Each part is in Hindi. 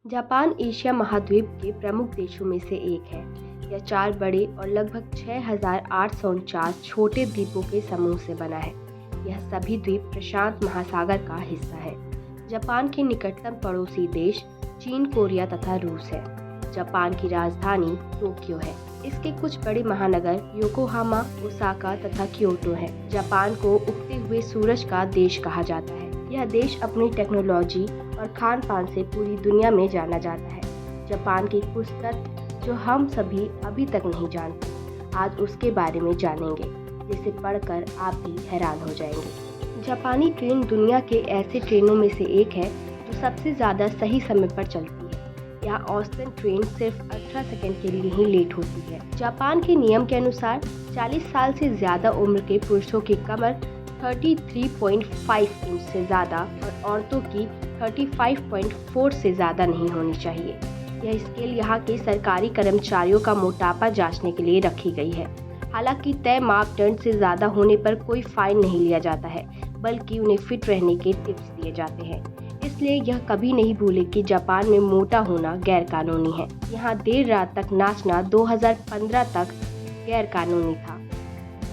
जापान एशिया महाद्वीप के प्रमुख देशों में से एक है। यह 4 बड़े और लगभग 6,849 छोटे द्वीपों के समूह से बना है। यह सभी द्वीप प्रशांत महासागर का हिस्सा है। जापान के निकटतम पड़ोसी देश चीन, कोरिया तथा रूस है। जापान की राजधानी टोक्यो है। इसके कुछ बड़े महानगर योकोहामा, ओसाका तथा क्योटो हैं। जापान को उगते हुए सूरज का देश कहा जाता है। यह देश अपनी टेक्नोलॉजी और खान पान से पूरी दुनिया में जाना जाता है। जापान की कुछ तथ्य जो हम सभी अभी तक नहीं जानते, आज उसके बारे में जानेंगे, जिसे पढ़कर आप भी हैरान हो जाएंगे। जापानी ट्रेन दुनिया के ऐसे ट्रेनों में से एक है जो सबसे ज़्यादा सही समय पर चलती है। यहाँ औसतन ट्रेन सिर्फ 18 सेकंड के लिए ही लेट होती है। जापान के नियम के अनुसार 40 साल से ज़्यादा उम्र के पुरुषों की कमर 33.5 इंच से ज़्यादा और औरतों की 35.4 से ज़्यादा नहीं होनी चाहिए। यह स्केल यहाँ के सरकारी कर्मचारियों का मोटापा जांचने के लिए रखी गई है। हालांकि तय मापदंड से ज़्यादा होने पर कोई फाइन नहीं लिया जाता है, बल्कि उन्हें फिट रहने के टिप्स दिए जाते हैं। इसलिए यह कभी नहीं भूले कि जापान में मोटा होना गैर कानूनी है। यहाँ देर रात तक नाचना 2015 तक गैर कानूनी था।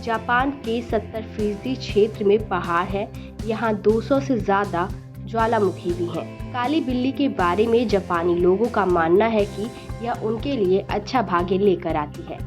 जापान के 70% क्षेत्र में पहाड़ है। यहाँ 200 से ज़्यादा ज्वालामुखी भी हैं। काली बिल्ली के बारे में जापानी लोगों का मानना है कि यह उनके लिए अच्छा भाग्य लेकर आती है।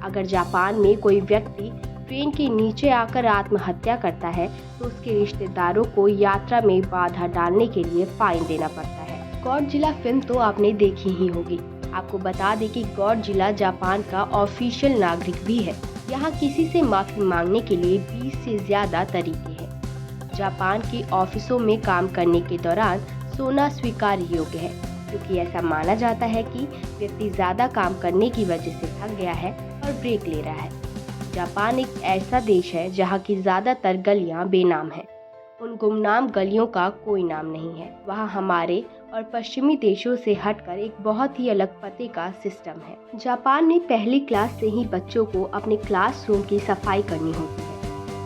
अगर जापान में कोई व्यक्ति ट्रेन के नीचे आकर आत्महत्या करता है तो उसके रिश्तेदारों को यात्रा में बाधा डालने के लिए फाइन देना पड़ता है। गॉडजिला फिल्म तो आपने देखी ही होगी। आपको बता दें कि गॉडजिला जापान का ऑफिशियल नागरिक भी है। यहाँ किसी से माफी मांगने के लिए 20 से ज़्यादा तरीके हैं। जापान के ऑफिसों में काम करने के दौरान सोना स्वीकार्य योग्य है, क्योंकि ऐसा माना जाता है कि व्यक्ति ज़्यादा काम करने की वजह से थक गया है और ब्रेक ले रहा है। जापान एक ऐसा देश है जहाँ की ज़्यादातर गलियाँ बेनाम हैं। उन गुमनाम गलियों का कोई नाम नहीं है। वहाँ हमारे और पश्चिमी देशों से हटकर एक बहुत ही अलग पते का सिस्टम है। जापान में पहली क्लास से ही बच्चों को अपने क्लासरूम की सफाई करनी होती है।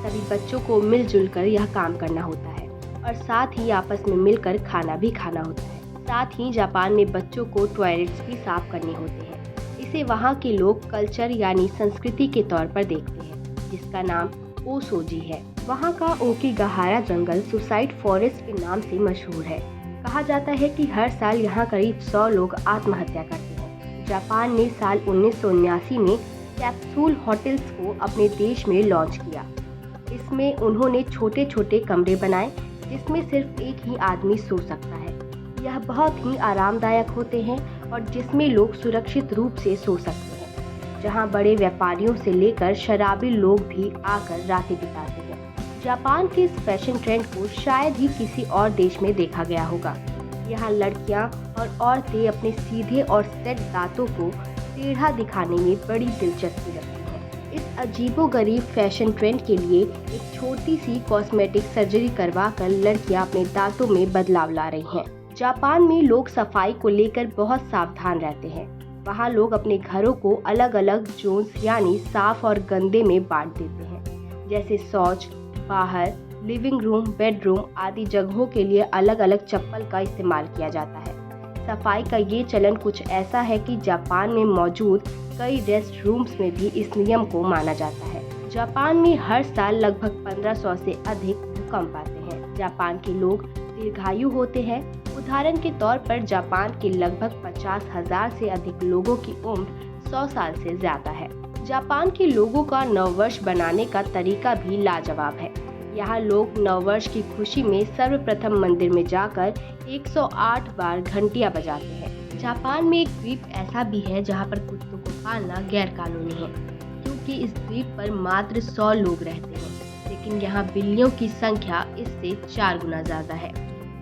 सभी बच्चों को मिलजुल कर यह काम करना होता है और साथ ही आपस में मिलकर खाना भी खाना होता है। साथ ही जापान में बच्चों को टॉयलेट्स भी साफ करने होते हैं। इसे वहाँ के लोग कल्चर यानी संस्कृति के तौर पर देखते हैं, जिसका नाम ओसोजी है। वहाँ का ओकिगाहारा जंगल सुसाइड फॉरेस्ट के नाम से मशहूर है। कहा जाता है कि हर साल यहाँ करीब 100 लोग आत्महत्या करते हैं। जापान ने साल 1979 में कैप्सूल होटल्स को अपने देश में लॉन्च किया। इसमें उन्होंने छोटे छोटे कमरे बनाए जिसमें सिर्फ एक ही आदमी सो सकता है। यह बहुत ही आरामदायक होते हैं और जिसमें लोग सुरक्षित रूप से सो सकते हैं, जहां बड़े व्यापारियों से लेकर शराबी लोग भी आकर रातें बिताते हैं। जापान के इस फैशन ट्रेंड को शायद ही किसी और देश में देखा गया होगा। यहाँ लड़कियां और औरतें अपने सीधे और सेट दांतों को टेढ़ा दिखाने में बड़ी दिलचस्पी रखती हैं। इस अजीबोगरीब फैशन ट्रेंड के लिए एक छोटी सी कॉस्मेटिक सर्जरी करवाकर लड़कियां अपने दांतों में बदलाव ला रही हैं। जापान में लोग सफाई को लेकर बहुत सावधान रहते हैं। वहाँ लोग अपने घरों को अलग अलग जोन्स यानी साफ और गंदे में बांट देते हैं। जैसे शौच, बाहर, लिविंग रूम, बेडरूम आदि जगहों के लिए अलग अलग चप्पल का इस्तेमाल किया जाता है। सफाई का ये चलन कुछ ऐसा है कि जापान में मौजूद कई रेस्ट रूम्स में भी इस नियम को माना जाता है। जापान में हर साल लगभग 1500 से अधिक भूकंप आते हैं। जापान के लोग दीर्घायु होते हैं। उदाहरण के तौर पर जापान के लगभग 50,000 से अधिक लोगों की उम्र 100 साल से ज्यादा है। जापान के लोगों का नववर्ष बनाने का तरीका भी लाजवाब है। यहाँ लोग नववर्ष की खुशी में सर्वप्रथम मंदिर में जाकर 108 बार घंटियां बजाते हैं। जापान में एक द्वीप ऐसा भी है जहाँ पर कुत्तों को पालना गैर कानूनी है, क्योंकि इस द्वीप पर मात्र 100 लोग रहते हैं, लेकिन यहाँ बिल्लियों की संख्या इससे 4 गुना ज्यादा है।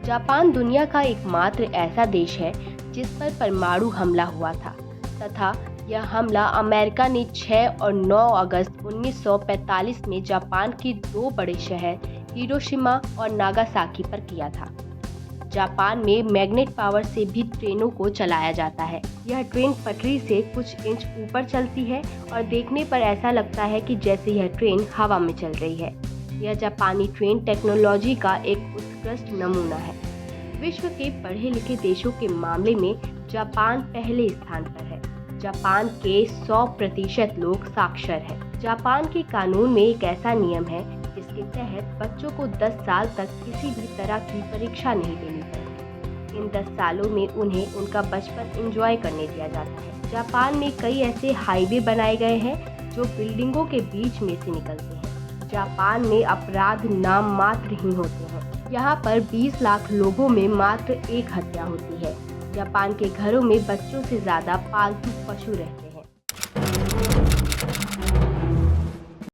जापान दुनिया का एकमात्र ऐसा देश है जिस पर परमाणु हमला हुआ था तथा यह हमला अमेरिका ने 6 और 9 अगस्त 1945 में जापान के 2 बड़े शहर हिरोशिमा और नागासाकी पर किया था। जापान में मैग्नेट पावर से भी ट्रेनों को चलाया जाता है। यह ट्रेन पटरी से कुछ इंच ऊपर चलती है और देखने पर ऐसा लगता है कि जैसे यह ट्रेन हवा में चल रही है। यह जापानी ट्रेन टेक्नोलॉजी का एक उत्कृष्ट नमूना है। विश्व के पढ़े लिखे देशों के मामले में जापान पहले स्थान पर है। जापान के 100% लोग साक्षर हैं। जापान के कानून में एक ऐसा नियम है जिसके तहत बच्चों को 10 साल तक किसी भी तरह की परीक्षा नहीं देनी पड़ती। इन 10 सालों में उन्हें उनका बचपन एंजॉय करने दिया जाता है। जापान में कई ऐसे हाईवे बनाए गए हैं जो बिल्डिंगों के बीच में से निकलते हैं। जापान में अपराध नाम मात्र ही होते हैं। यहाँ पर 20 लाख लोगों में मात्र एक हत्या होती है। जापान के घरों में बच्चों से ज्यादा पालतू पशु रहते हैं।